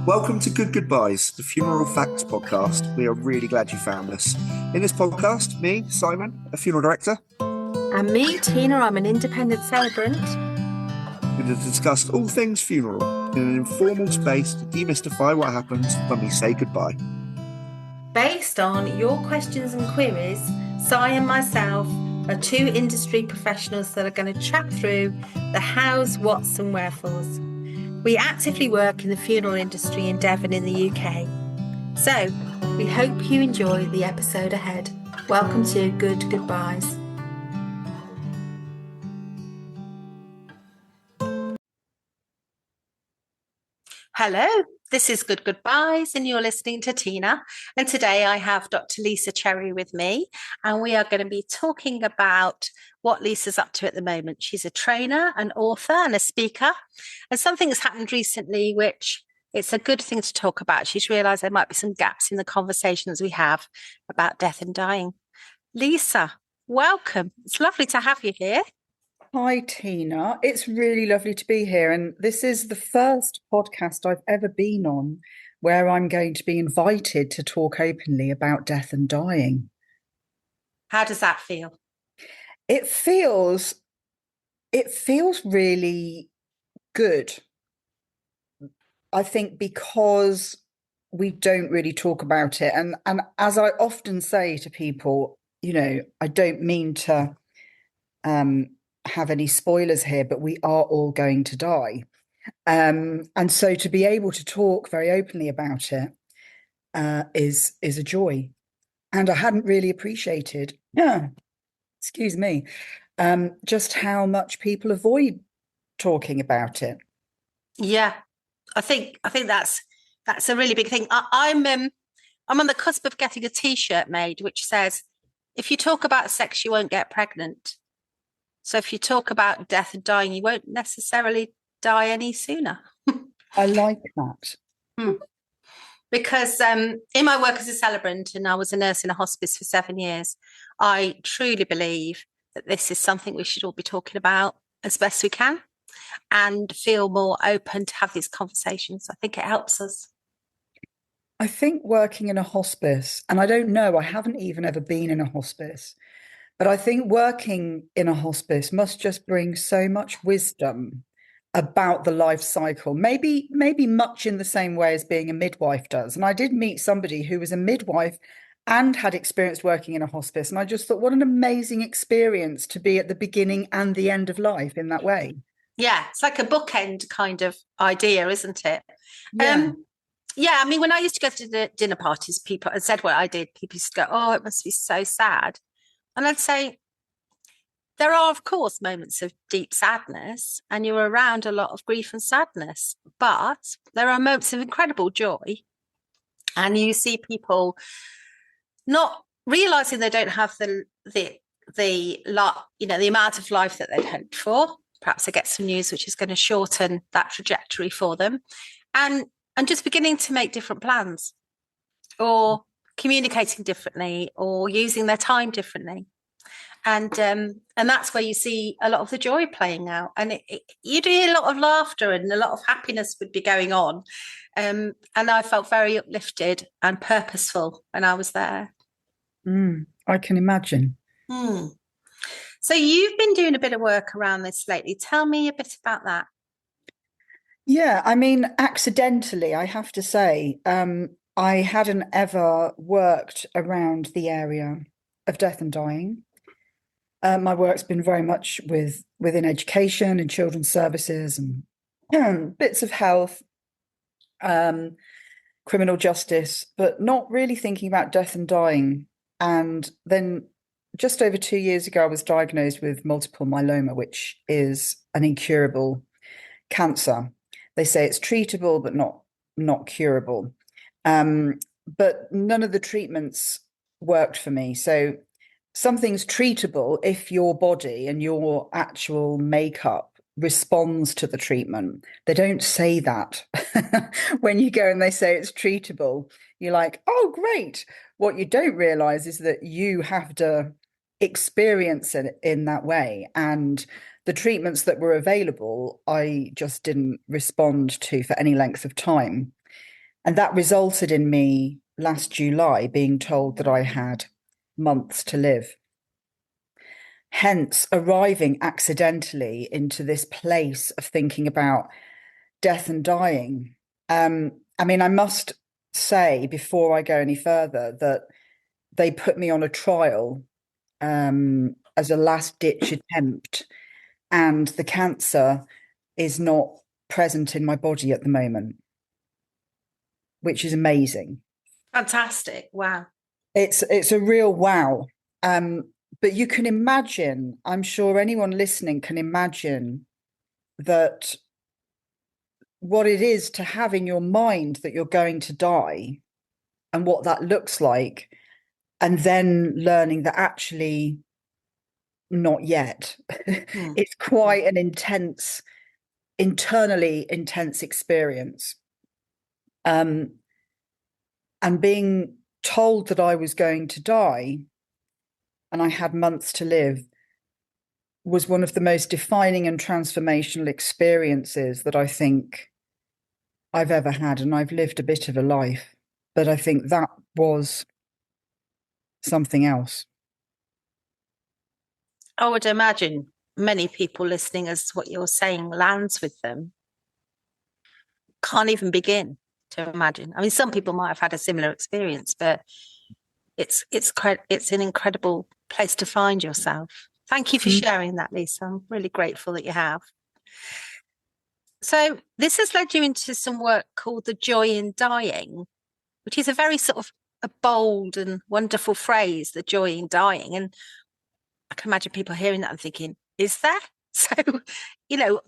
Welcome to Good Goodbyes, the Funeral Facts podcast. We are really glad you found us. In this podcast, me, Simon, a funeral director, and me, Tina, I'm an independent celebrant. we have discussed all things funeral in an informal space to demystify what happens when we say goodbye. Based on your questions and queries, Si and myself are two industry professionals that are going to chat through the hows, whats and wherefores. We actively work in the funeral industry in Devon in the UK. So, we hope you enjoy the episode ahead. Welcome to Good Goodbyes. Hello, this is Good Goodbyes and you're listening to Tina. And today I have Dr. Lisa Cherry with me and we are going to be talking about what Lisa's up to at the moment. She's a trainer, an author and a speaker. And something has happened recently which it's a good thing to talk about. She's realised there might be some gaps in the conversations we have about death and dying. Lisa, welcome. It's lovely to have you here. Hi, Tina. It's really lovely to be here. And this is the first podcast I've ever been on where I'm going to be invited to talk openly about death and dying. How does that feel? It feels really good. I think because we don't really talk about it. And as I often say to people, I don't mean to have any spoilers here, but we are all going to die. And so to be able to talk very openly about it is a joy. And I hadn't really appreciated, excuse me, just how much people avoid talking about it. Yeah, I think that's a really big thing. I'm on the cusp of getting a T-shirt made which says, if you talk about sex, you won't get pregnant. So if you talk about death and dying, you won't necessarily die any sooner. I like that. Because in my work as a celebrant, and I was a nurse in a hospice for 7 years, I truly believe that this is something we should all be talking about as best we can and feel more open to have these conversations. I think it helps us. I think working in a hospice, and I don't know, I haven't even ever been in a hospice, but I think working in a hospice must just bring so much wisdom about the life cycle, maybe much in the same way as being a midwife does. And I did meet somebody who was a midwife and had experience working in a hospice. And I just thought, what an amazing experience to be at the beginning and the end of life in that way. Yeah, it's like a bookend kind of idea, isn't it? Yeah. Yeah, I mean, when I used to go to the dinner parties, people had said what I did, people used to go, oh, it must be so sad. And I'd say, there are, of course, moments of deep sadness, and you're around a lot of grief and sadness, but there are moments of incredible joy. And you see people not realizing they don't have the amount of life that they'd hoped for. Perhaps they get some news which is going to shorten that trajectory for them, and just beginning to make different plans, or communicating differently, or using their time differently. And that's where you see a lot of the joy playing out. And you do hear a lot of laughter and a lot of happiness would be going on. And I felt very uplifted and purposeful when I was there. I can imagine. So you've been doing a bit of work around this lately. Tell me a bit about that. Yeah, I mean, accidentally, I have to say, I hadn't ever worked around the area of death and dying. My work's been very much within education and children's services and bits of health, criminal justice, but not really thinking about death and dying. And then just over 2 years ago, I was diagnosed with multiple myeloma, which is an incurable cancer. They say it's treatable, but not curable. But none of the treatments worked for me. So something's treatable if your body and your actual makeup responds to the treatment. They don't say that. When you go and they say it's treatable, you're like, oh, great. What you don't realize is that you have to experience it in that way. And the treatments that were available, I just didn't respond to for any length of time. And that resulted in me last July being told that I had months to live. Hence, arriving accidentally into this place of thinking about death and dying. I mean, I must say before I go any further that they put me on a trial as a last ditch attempt, and the cancer is not present in my body at the moment, which is amazing. Fantastic. Wow. It's a real wow. But you can imagine, I'm sure anyone listening can imagine that what it is to have in your mind that you're going to die and what that looks like, and then learning that actually not yet. It's quite an intense, internally intense experience. And being told that I was going to die and I had months to live was one of the most defining and transformational experiences that I think I've ever had. And I've lived a bit of a life, but I think that was something else. I would imagine many people listening, as what you're saying lands with them, can't even begin to imagine. I mean, some people might have had a similar experience, but it's an incredible place to find yourself. Thank you for sharing that, Lisa. I'm really grateful that you have. So this has led you into some work called the joy in dying, which is a very sort of a bold and wonderful phrase, the joy in dying. And I can imagine people hearing that and thinking, is there? So, tell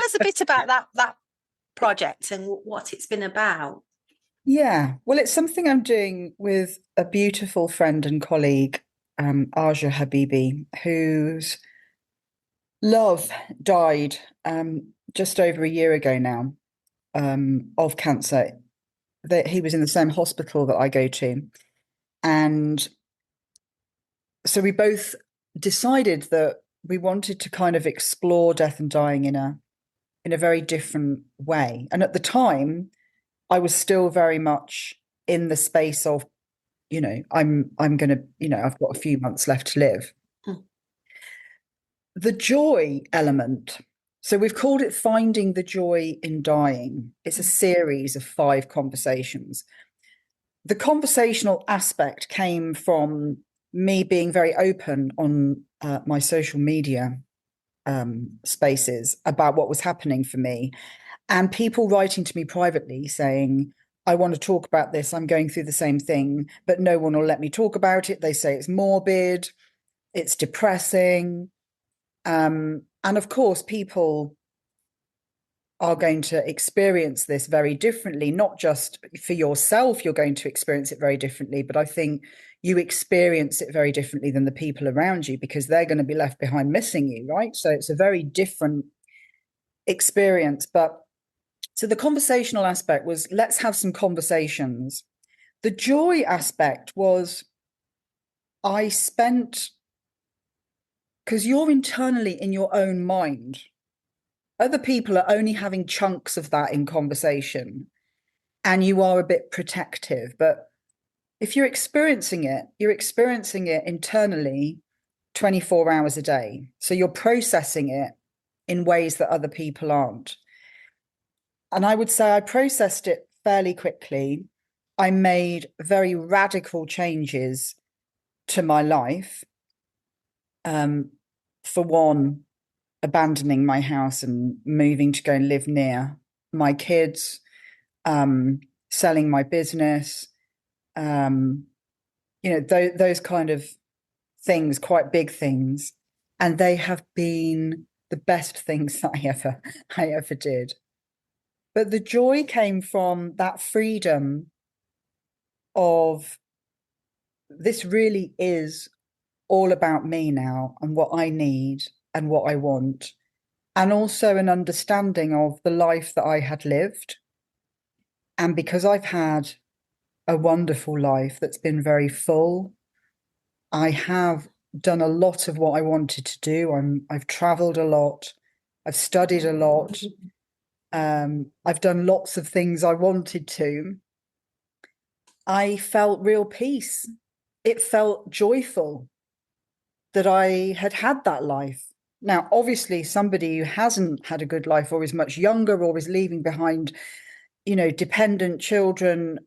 us a bit about that project and what it's been about. Yeah, well, it's something I'm doing with a beautiful friend and colleague, Arzhia Habibi, whose love died just over a year ago now of cancer. That he was in the same hospital that I go to, and so we both decided that we wanted to kind of explore death and dying in a very different way. And at the time, I was still very much in the space of, I'm gonna, I've got a few months left to live. The joy element. So we've called it Finding the Joy in Dying. It's a series of 5 conversations. The conversational aspect came from me being very open on my social media spaces about what was happening for me, and people writing to me privately saying, I want to talk about this. I'm going through the same thing, but no one will let me talk about it. They say it's morbid, it's depressing. And of course, people are going to experience this very differently, not just for yourself, you're going to experience it very differently, but I think you experience it very differently than the people around you, because they're going to be left behind missing you, right? So it's a very different experience. But so the conversational aspect was, let's have some conversations. The joy aspect was, because you're internally in your own mind. Other people are only having chunks of that in conversation, and you are a bit protective. But if you're experiencing it internally 24 hours a day. So you're processing it in ways that other people aren't. And I would say I processed it fairly quickly. I made very radical changes to my life. For one, abandoning my house and moving to go and live near my kids, selling my business, those kind of things, quite big things. And they have been the best things that I ever did. But the joy came from that freedom of, this really is all about me now and what I need and what I want. And also an understanding of the life that I had lived. And because I've had a wonderful life that's been very full, I have done a lot of what I wanted to do. I've traveled a lot. I've studied a lot. I've done lots of things I wanted to. I felt real peace. It felt joyful that I had had that life. Now, obviously, somebody who hasn't had a good life or is much younger or is leaving behind, dependent children,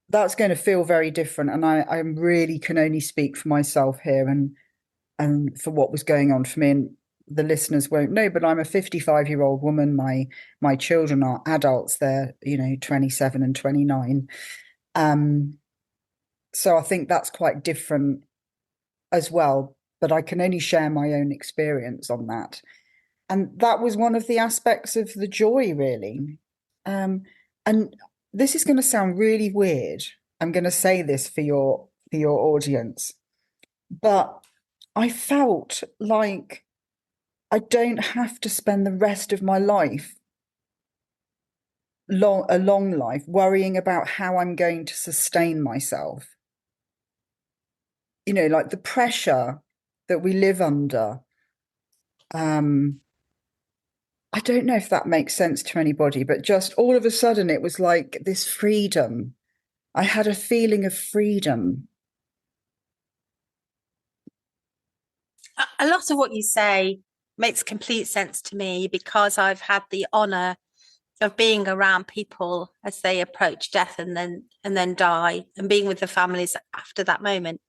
that's going to feel very different. And I really can only speak for myself here and for what was going on for me. And the listeners won't know, but I'm a 55-year-old woman. My children are adults. They're 27 and 29. So I think that's quite different as well. But I can only share my own experience on that. And that was one of the aspects of the joy, really. And this is going to sound really weird. I'm going to say this for your audience, but I felt like I don't have to spend the rest of my life, a long life, worrying about how I'm going to sustain myself. Like the pressure that we live under. I don't know if that makes sense to anybody, but just all of a sudden it was like this freedom. I had a feeling of freedom. A lot of what you say makes complete sense to me, because I've had the honour of being around people as they approach death and then die, and being with the families after that moment,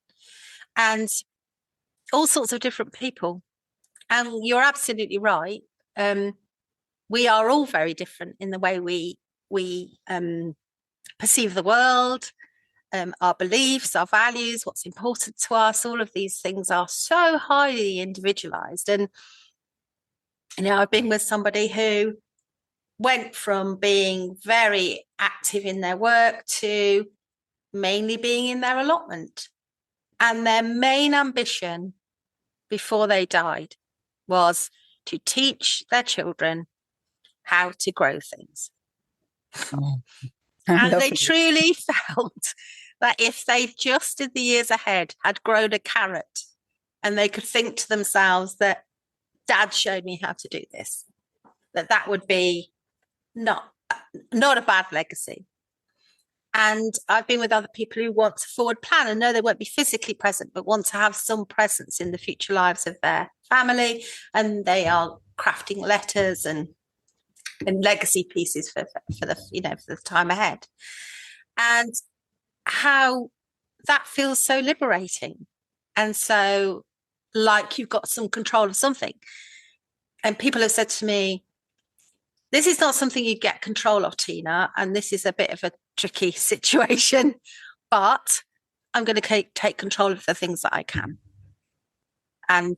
and all sorts of different people. And you're absolutely right. We are all very different in the way we perceive the world, our beliefs, our values, what's important to us. All of these things are so highly individualized. And I've been with somebody who went from being very active in their work to mainly being in their allotment. And their main ambition before they died was to teach their children how to grow things. Oh, and they truly felt that if they just in the years ahead had grown a carrot, and they could think to themselves that Dad showed me how to do this, that would be not a bad legacy. And I've been with other people who want to forward plan and know they won't be physically present, but want to have some presence in the future lives of their family. And they are crafting letters and legacy pieces for the time ahead. And how that feels so liberating. And so like you've got some control of something. And people have said to me, this is not something you get control of, Tina, and this is a bit of a tricky situation, but I'm going to take control of the things that I can. And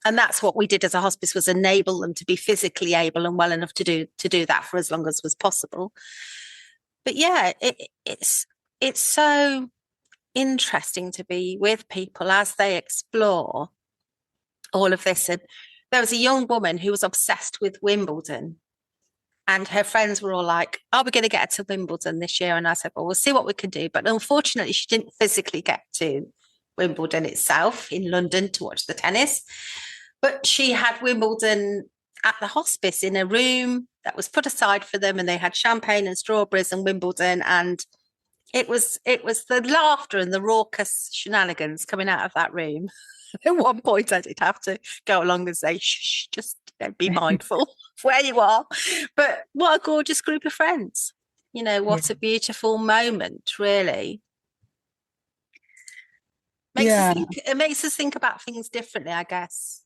that's what we did as a hospice, was enable them to be physically able and well enough to do that for as long as was possible. But yeah, it's so interesting to be with people as they explore all of this. And there was a young woman who was obsessed with Wimbledon, and her friends were all like, "Are we going to get her to Wimbledon this year?" And I said, "Well, we'll see what we can do." But unfortunately, she didn't physically get to Wimbledon itself in London to watch the tennis. But she had Wimbledon at the hospice in a room that was put aside for them, and they had champagne and strawberries and Wimbledon, and it was the laughter and the raucous shenanigans coming out of that room. At one point, I did have to go along and say, "Shh, just be mindful of where you are." But what a gorgeous group of friends! What a beautiful moment, really. It makes us think about things differently, I guess.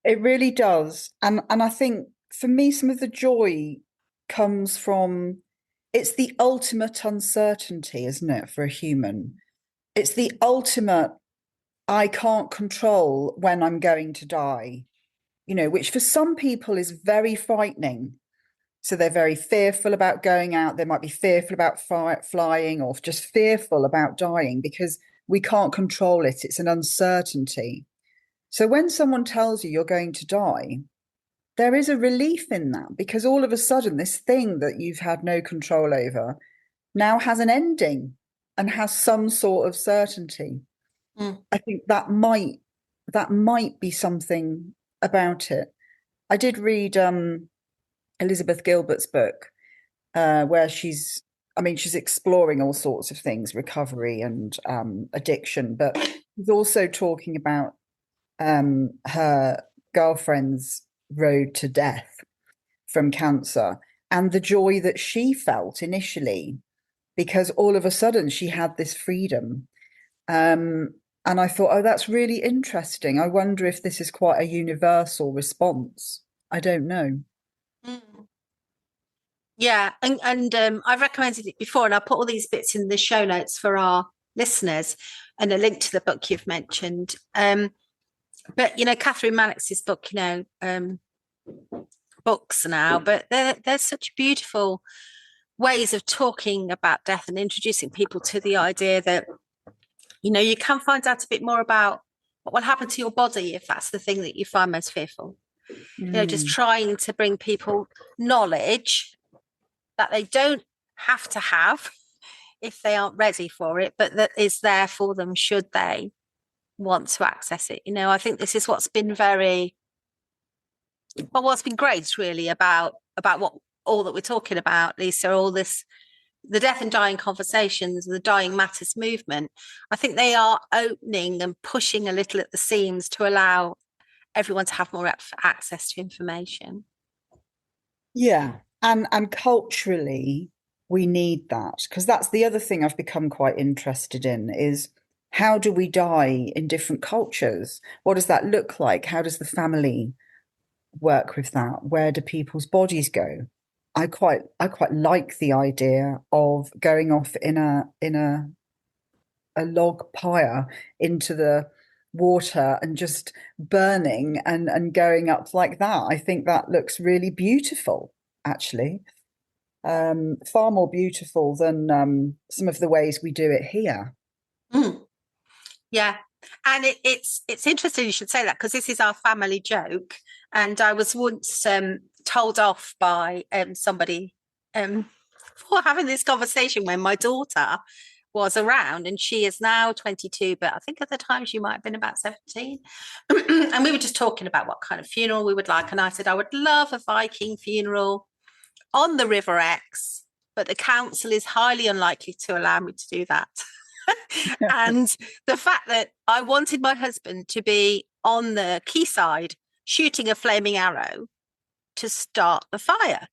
It really does. And I think for me, some of the joy comes from, it's the ultimate uncertainty, isn't it, for a human? It's the ultimate, I can't control when I'm going to die, which for some people is very frightening. So they're very fearful about going out. They might be fearful about flying, or just fearful about dying because we can't control it. It's an uncertainty. So when someone tells you you're going to die, there is a relief in that, because all of a sudden this thing that you've had no control over now has an ending and has some sort of certainty. I think that might be something about it. I did read Elizabeth Gilbert's book, where she's I mean, she's exploring all sorts of things, recovery and addiction, but she's also talking about her girlfriend's road to death from cancer and the joy that she felt initially, because all of a sudden she had this freedom. And I thought, oh, that's really interesting. I wonder if this is quite a universal response. I don't know. Mm. Yeah, and I've recommended it before, and I'll put all these bits in the show notes for our listeners and a link to the book you've mentioned. But, you know, Catherine Mannix's book, you know, books now, but there's such beautiful ways of talking about death and introducing people to the idea that, you know, you can find out a bit more about what will happen to your body if that's the thing that you find most fearful. You know, just trying to bring people knowledge that they don't have to have if they aren't ready for it, but that is there for them should they want to access it. You know, I think this is what's been what's been great really about what all that we're talking about, Lisa, all this, the death and dying conversations, the dying matters movement. I think they are opening and pushing a little at the seams to allow everyone to have more access to information. Yeah, and culturally we need that, because that's the other thing I've become quite interested in is how do we die in different cultures? What does that look like? How does the family work with that? Where do people's bodies go? I quite like the idea of going off in a log pyre into the water and just burning and going up like that. I think that looks really beautiful, actually. Far more beautiful than some of the ways we do it here. Yeah. And it's interesting you should say that, because this is our family joke. And I was once told off by somebody for having this conversation when my daughter was around, and she is now 22, but I think at the time she might have been about 17. And we were just talking about what kind of funeral we would like. And I said, I would love a Viking funeral on the River X, but the council is highly unlikely to allow me to do that. And the fact that I wanted my husband to be on the quayside shooting a flaming arrow to start the fire,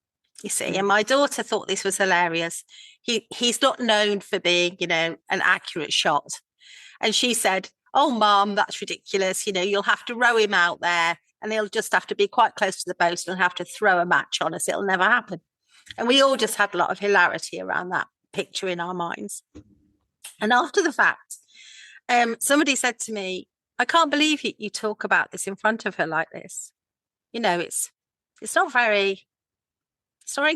you see, and my daughter thought this was hilarious. He's not known for being, you know, an accurate shot. And she said, oh, Mom, that's ridiculous. You know, you'll have to row him out there and he'll just have to be quite close to the boat and have to throw a match on us. It'll never happen. And we all just had a lot of hilarity around that picture in our minds. And after the fact, somebody said to me, I can't believe you talk about this in front of her like this. You know, it's not very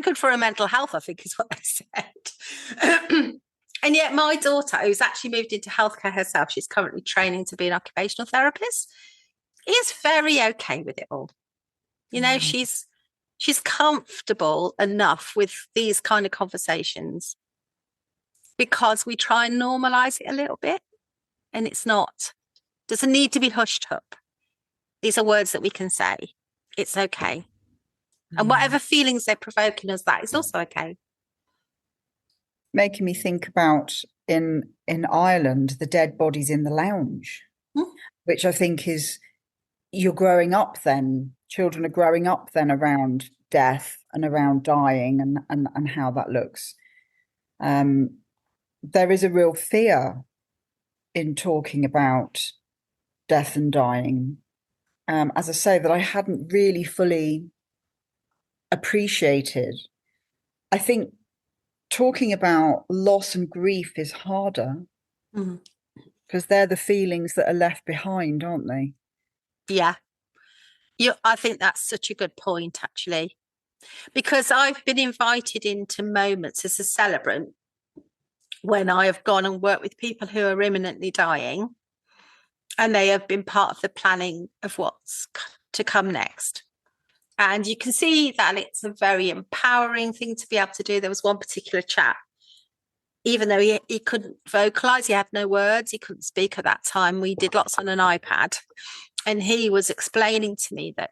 good for her mental health, I think is what they said. And yet my daughter, who's actually moved into healthcare herself, she's currently training to be an occupational therapist, is very okay with it all. You know, she's comfortable enough with these kind of conversations because we try and normalize it a little bit, and doesn't need to be hushed up. These are words that we can say. It's okay. And whatever feelings they're provoking us, that is also okay. Making me think about in Ireland, the dead bodies in the lounge, which I think is, you're growing up then, children are growing up then around death and around dying and how that looks. There is a real fear in talking about death and dying, as I say, that I hadn't really fully appreciated. I think talking about loss and grief is harder because they're the feelings that are left behind, aren't they? Yeah. I think that's such a good point, actually, because I've been invited into moments as a celebrant when I have gone and worked with people who are imminently dying, and they have been part of the planning of what's to come next. And you can see that it's a very empowering thing to be able to do. There was one particular chap, even though he couldn't vocalize, he had no words, he couldn't speak at that time. We did lots on an iPad, and he was explaining to me that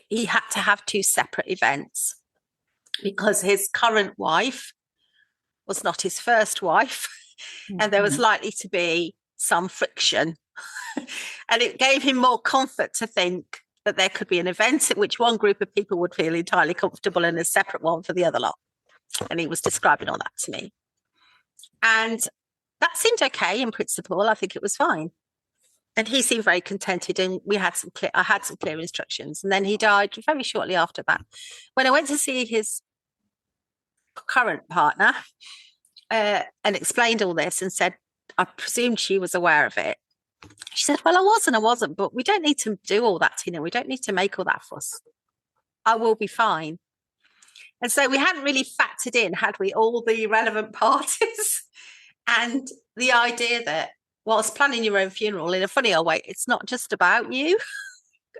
he had to have two separate events because his current wife was not his first wife, and there was likely to be some friction. And it gave him more comfort to think that there could be an event at which one group of people would feel entirely comfortable and a separate one for the other lot. And he was describing all that to me. And that seemed okay in principle. I think it was fine. And he seemed very contented, and I had some clear instructions. And then he died very shortly after that. When I went to see his current partner and explained all this and said, I presumed she was aware of it. She said, well, I wasn't, but we don't need to do all that, we don't need to make all that fuss. I will be fine. And so we hadn't really factored in, had we, all the relevant parties and the idea that whilst planning your own funeral in a funny old way, it's not just about you,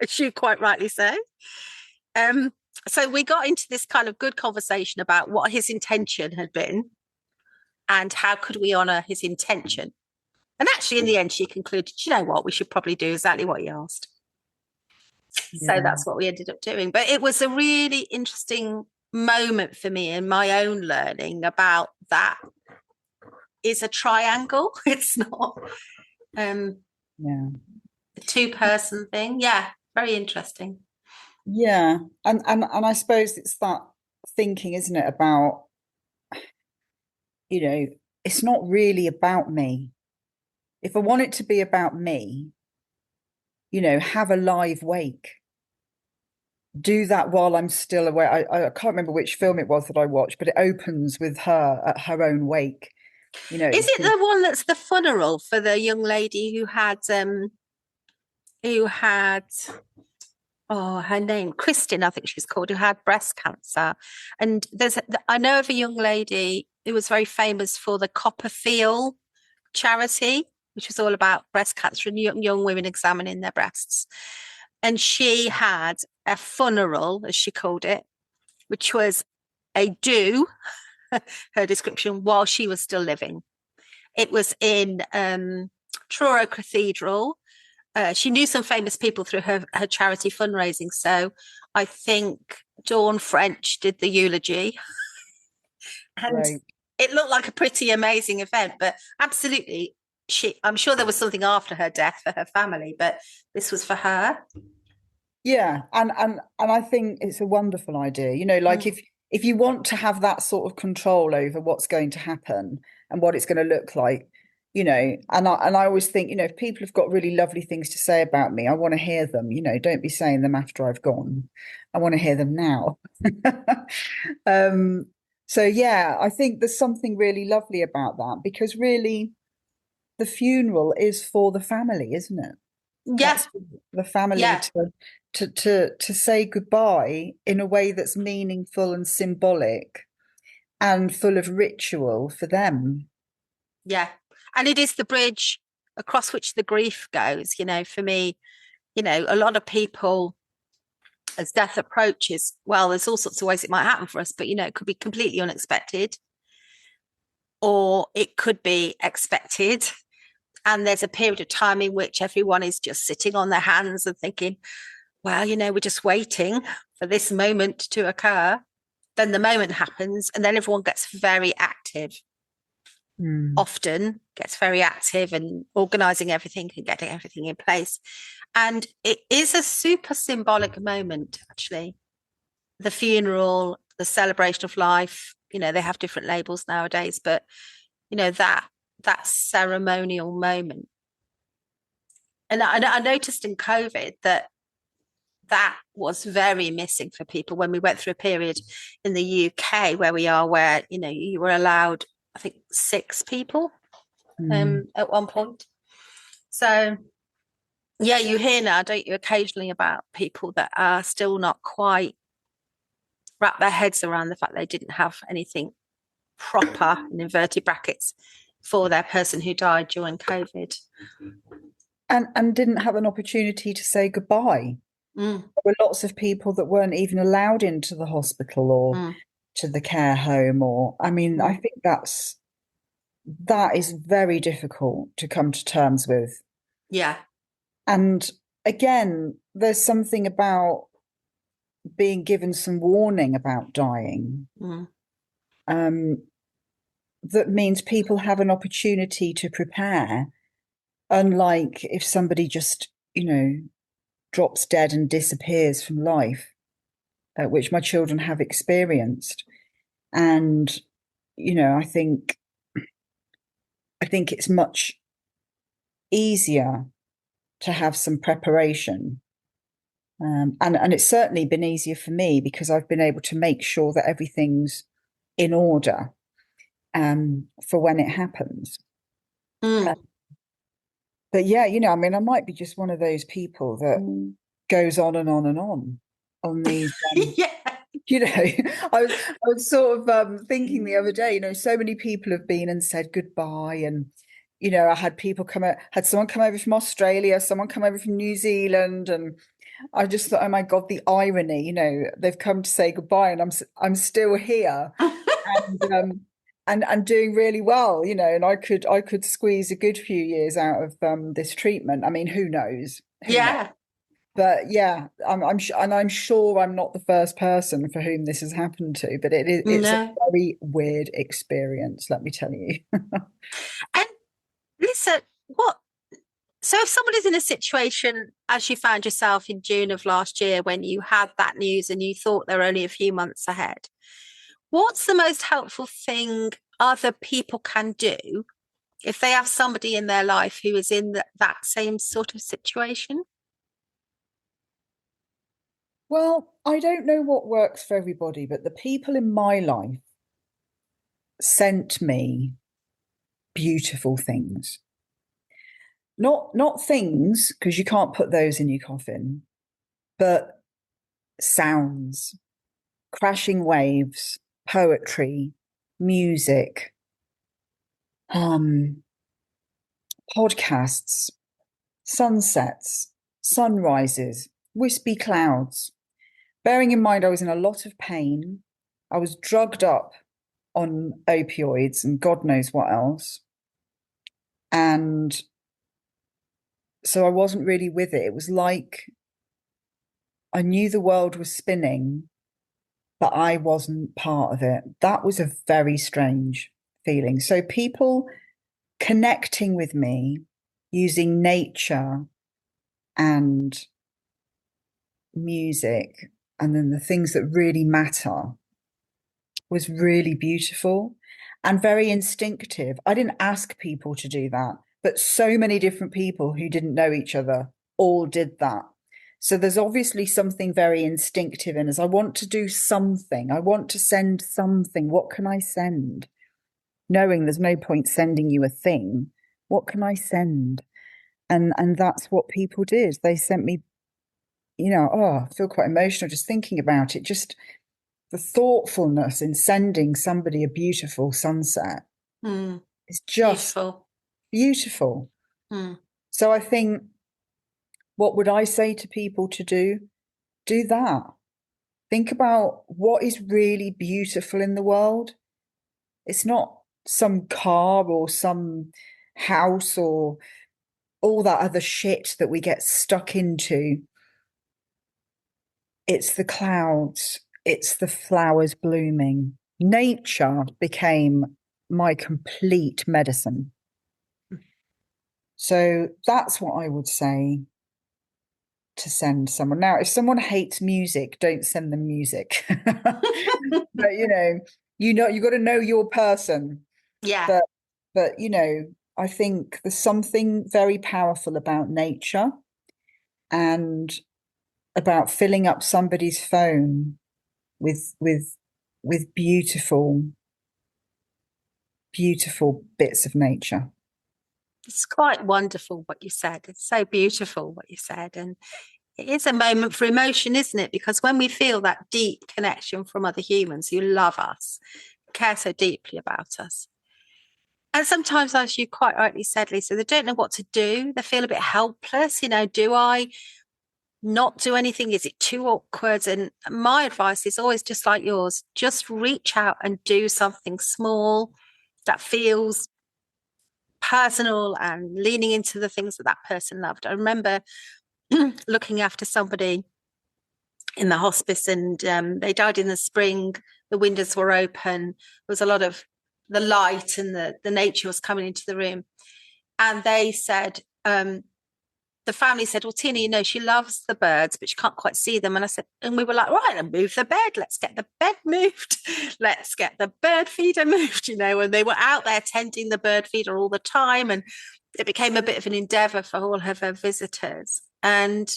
as you quite rightly say. So we got into this kind of good conversation about what his intention had been and how could we honour his intention. And actually, in the end, she concluded, you know what, we should probably do exactly what he asked. Yeah. So that's what we ended up doing. But it was a really interesting moment for me in my own learning about that is a triangle. It's not a two-person thing. Yeah, very interesting. Yeah. And I suppose it's that thinking, isn't it, about, it's not really about me. If I want it to be about me, have a live wake. Do that while I'm still aware. I can't remember which film it was that I watched, but it opens with her at her own wake. Is it the one that's the funeral for the young lady who had her name, Kristin, I think she's called, who had breast cancer. And I know of a young lady who was very famous for the Copperfield charity, which was all about breast cancer and young women examining their breasts. And she had a funeral, as she called it, which was a do, her description, while she was still living. It was in Truro Cathedral. She knew some famous people through her charity fundraising. So I think Dawn French did the eulogy. And it looked like a pretty amazing event, but absolutely, I'm sure there was something after her death for her family, but this was for her. Yeah, and I think it's a wonderful idea. If you want to have that sort of control over what's going to happen and what it's going to look like, and I always think, if people have got really lovely things to say about me, I want to hear them. Don't be saying them after I've gone. I want to hear them now. So yeah, I think there's something really lovely about that, because really the funeral is for the family, isn't it? Yes. Yeah. The family to say goodbye in a way that's meaningful and symbolic and full of ritual for them. Yeah. And it is the bridge across which the grief goes. For me, a lot of people, as death approaches, well, there's all sorts of ways it might happen for us, but, it could be completely unexpected, or it could be expected. And there's a period of time in which everyone is just sitting on their hands and thinking, well, we're just waiting for this moment to occur. Then the moment happens, and then everyone gets very active. Often gets very active and organising everything and getting everything in place. And it is a super symbolic moment, actually. The funeral, the celebration of life, they have different labels nowadays, but, that ceremonial moment. And I noticed in COVID that was very missing for people when we went through a period in the UK where we are, where, you were allowed, I think, 6 people at one point. So, yeah, you hear now, don't you, occasionally about people that are still not quite wrap their heads around the fact they didn't have anything proper, in inverted brackets, for their person who died during COVID. And didn't have an opportunity to say goodbye. There were lots of people that weren't even allowed into the hospital or to the care home, I think that is very difficult to come to terms with. Yeah. And again, there's something about being given some warning about dying. that means people have an opportunity to prepare, unlike if somebody just, drops dead and disappears from life, which my children have experienced. And, I think it's much easier to have some preparation. And it's certainly been easier for me because I've been able to make sure that everything's in order for when it happens. But yeah, I mean, I might be just one of those people that goes on and on and on these. Yeah. I was sort of thinking the other day, so many people have been and said goodbye, and I had had someone come over from Australia, someone come over from New Zealand, and I just thought, oh my God, the irony, they've come to say goodbye, and I'm still here, and doing really well, and I could squeeze a good few years out of this treatment. I mean, who knows? Who knows? But yeah, I'm sure I'm not the first person for whom this has happened to, but it's a very weird experience, let me tell you. And Lisa, so if someone is in a situation as you found yourself in June of last year when you had that news and you thought they were only a few months ahead, what's the most helpful thing other people can do if they have somebody in their life who is in that same sort of situation? Well, I don't know what works for everybody, but the people in my life sent me beautiful things. Not things, because you can't put those in your coffin, but sounds, crashing waves, poetry, music, podcasts, sunsets, sunrises, wispy clouds. Bearing in mind I was in a lot of pain, I was drugged up on opioids and God knows what else. And so I wasn't really with it. It was like I knew the world was spinning, but I wasn't part of it. That was a very strange feeling. So people connecting with me using nature and music, and then the things that really matter, was really beautiful and very instinctive. I didn't ask people to do that, but so many different people who didn't know each other all did that. So there's obviously something very instinctive in us. I want to do something. I want to send something. What can I send? Knowing there's no point sending you a thing. What can I send? And that's what people did. They sent me, I feel quite emotional just thinking about it. Just the thoughtfulness in sending somebody a beautiful sunset is just beautiful. So I think, what would I say to people to do? Do that. Think about what is really beautiful in the world. It's not some car or some house or all that other shit that we get stuck into. It's the clouds. It's the flowers blooming. Nature became my complete medicine. So that's what I would say to send someone. Now, if someone hates music, don't send them music. But you got to know your person. Yeah. But I think there's something very powerful about nature and about filling up somebody's phone with beautiful bits of nature. It's quite wonderful what you said. It's so beautiful what you said. And it is a moment for emotion, isn't it? Because when we feel that deep connection from other humans who love us, care so deeply about us. And sometimes, as you quite rightly said, Lisa, they don't know what to do. They feel a bit helpless. Do I not do anything? Is it too awkward? And my advice is always just like yours. Just reach out and do something small that feels personal and leaning into the things that person loved. I remember looking after somebody in the hospice, and they died in the spring. The windows were open. There was a lot of light and the nature was coming into the room. And they said, the family said, well, Tina, you know, she loves the birds, but she can't quite see them. And I said, and we were like, right, then move the bed. Let's get the bed moved. Let's get the bird feeder moved, you know, and they were out there tending the bird feeder all the time. And it became a bit of an endeavor for all of her visitors. And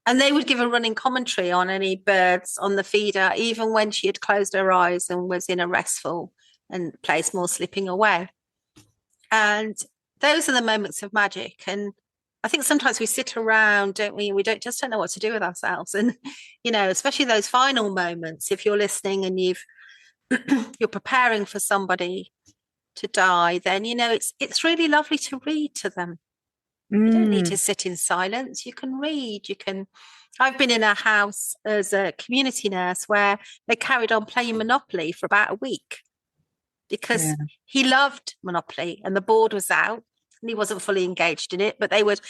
they would give a running commentary on any birds on the feeder, even when she had closed her eyes and was in a restful and place, more slipping away. And those are the moments of magic. And I think sometimes we sit around, don't we? We don't know what to do with ourselves. And, you know, especially those final moments, if you're listening and you're preparing for somebody to die, then, you know, it's really lovely to read to them. You don't need to sit in silence. You can read. I've been in a house as a community nurse where they carried on playing Monopoly for about a week because he loved Monopoly and the board was out and he wasn't fully engaged in it, but they would,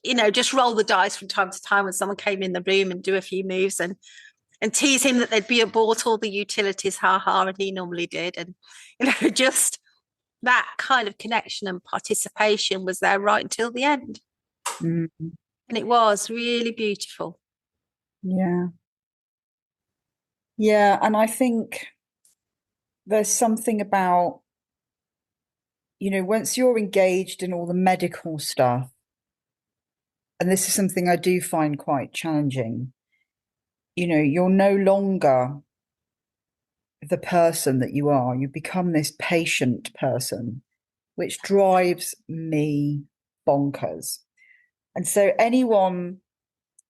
you know, just roll the dice from time to time when someone came in the room and do a few moves and tease him that they'd bought all the utilities, and he normally did. And, you know, just that kind of connection and participation was there right until the end. And it was really beautiful. Yeah. Yeah. And I think there's something about, you know, once you're engaged in all the medical stuff, and this is something I do find quite challenging, you know, you're no longer the person that you are. You become this patient person, which drives me bonkers. And so anyone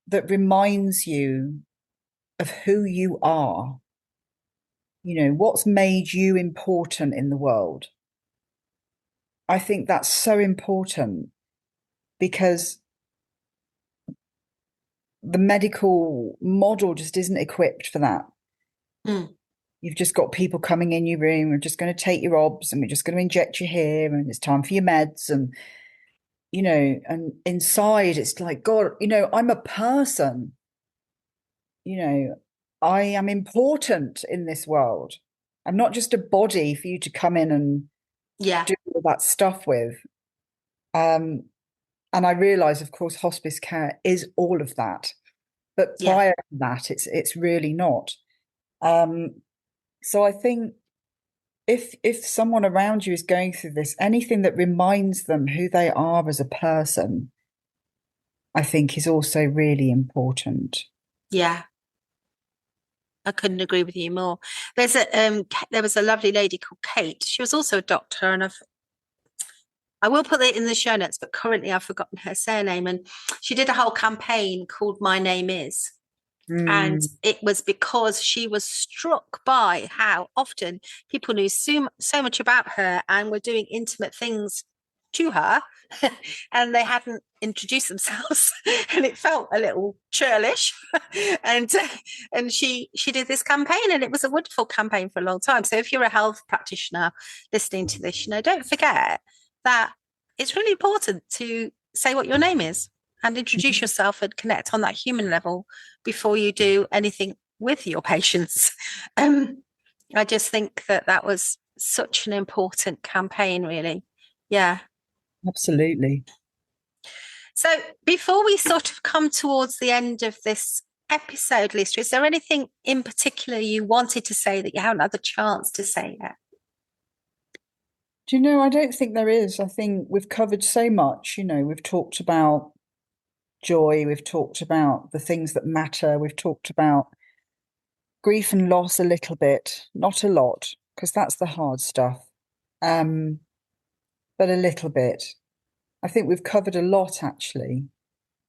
that reminds you of who you are, you know, what's made you important in the world, I think that's so important, because the medical model just isn't equipped for that. You've just got people coming in your room, we're just going to take your obs and we're just going to inject you here and it's time for your meds. And, you know, and inside it's like, God, you know, I'm a person, you know, I am important in this world. I'm not just a body for you to come in and do all that stuff with. And I realise, of course, hospice care is all of that. But prior to that, it's really not. So I think if someone around you is going through this, anything that reminds them who they are as a person, I think is also really important. Yeah. I couldn't agree with you more. There was a lovely lady called Kate. She was also a doctor, and I will put it in the show notes, but currently I've forgotten her surname. And she did a whole campaign called My Name Is. And it was because she was struck by how often people knew so much about her and were doing intimate things to her and they hadn't introduced themselves and it felt a little churlish. and she did this campaign, and it was a wonderful campaign for a long time. So if you're a health practitioner listening to this, you know, don't forget that it's really important to say what your name is and introduce yourself and connect on that human level before you do anything with your patients. I just think that was such an important campaign, really. Yeah. Absolutely. So before we sort of come towards the end of this episode, Lisa, is there anything in particular you wanted to say that you haven't had the chance to say yet? Do you know, I don't think there is. I think we've covered so much. You know, we've talked about joy, we've talked about the things that matter, we've talked about grief and loss a little bit, not a lot, because that's the hard stuff, but a little bit. I think we've covered a lot, actually.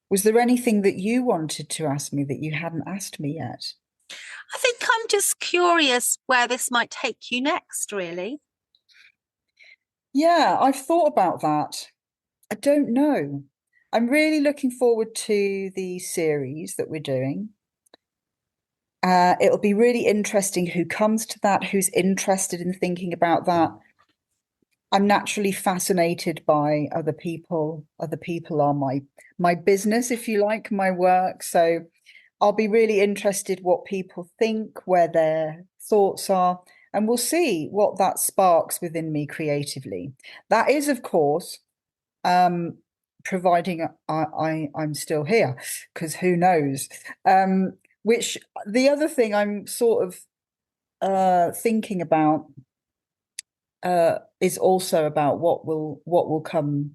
Was there anything that you wanted to ask me that you hadn't asked me yet? I think I'm just curious where this might take you next, really. Yeah, I've thought about that. I don't know. I'm really looking forward to the series that we're doing. It'll be really interesting who comes to that, who's interested in thinking about that. I'm naturally fascinated by other people. Other people are my business, if you like, my work. So I'll be really interested what people think, where their thoughts are. and we'll see what that sparks within me creatively. That is, of course, providing I'm still here, because who knows? Which the other thing I'm sort of thinking about is also about what will come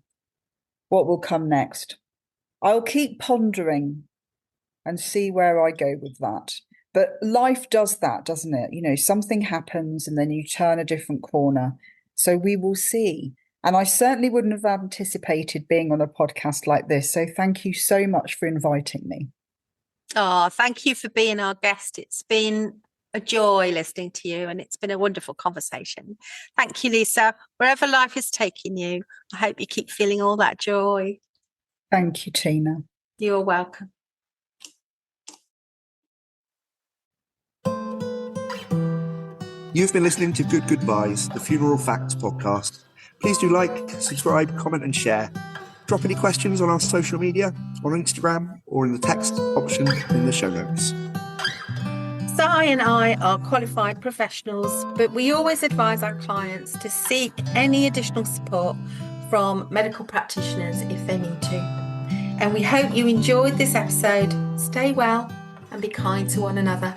next. I'll keep pondering and see where I go with that. But life does that, doesn't it? You know, something happens and then you turn a different corner. So we will see. And I certainly wouldn't have anticipated being on a podcast like this. So thank you so much for inviting me. Oh, thank you for being our guest. It's been a joy listening to you, and it's been a wonderful conversation. Thank you, Lisa. Wherever life is taking you, I hope you keep feeling all that joy. Thank you, Tina. You're welcome. You've been listening to Good Goobyes, the Funeral Facts podcast. Please do like, subscribe, comment and share. Drop any questions on our social media, on Instagram, or in the text option in the show notes. Si and I are qualified professionals, but we always advise our clients to seek any additional support from medical practitioners if they need to. And we hope you enjoyed this episode. Stay well and be kind to one another.